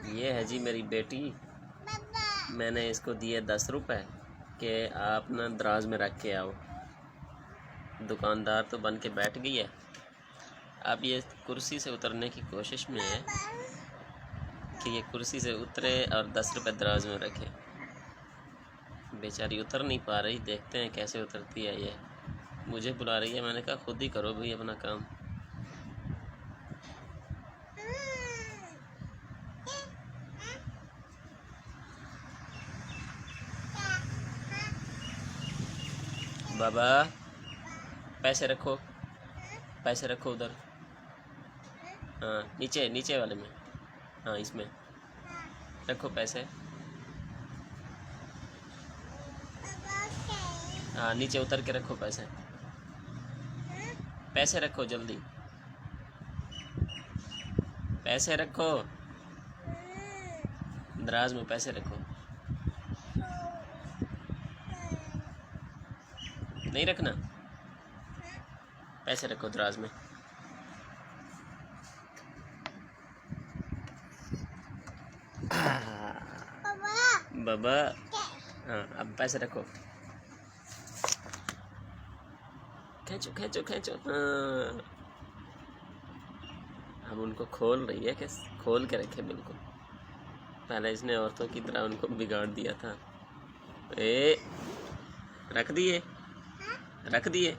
ये है जी मेरी बेटी। मैंने इसको दिए 10 रुपए कि आप ना दराज में रख के आओ। दुकानदार तो बन के बैठ गई है। अब ये कुर्सी से उतरने की कोशिश में है कि ये कुर्सी से उतरे और 10 रुपए दराज में रखे। बेचारी उतर नहीं पा रही, देखते हैं कैसे उतरती है ये। मुझे बुला रही है, मैंने कहा खुद ही करो भाई अपना काम। बाबा पैसे रखो, पैसे रखो उधर। हाँ नीचे नीचे वाले में, हाँ इसमें रखो पैसे। हाँ नीचे उतर के रखो पैसे। पैसे रखो जल्दी, पैसे रखो, दराज में पैसे रखो। नहीं रखना, पैसे रखो दराज में। बाबा हाँ अब पैसे रखो। खींचो खींचो खींचो। हाँ अब उनको खोल रही है कि खोल के रखे बिल्कुल। पहले इसने औरतों की तरह उनको बिगाड़ दिया था। ए रख दिए, रख दिए।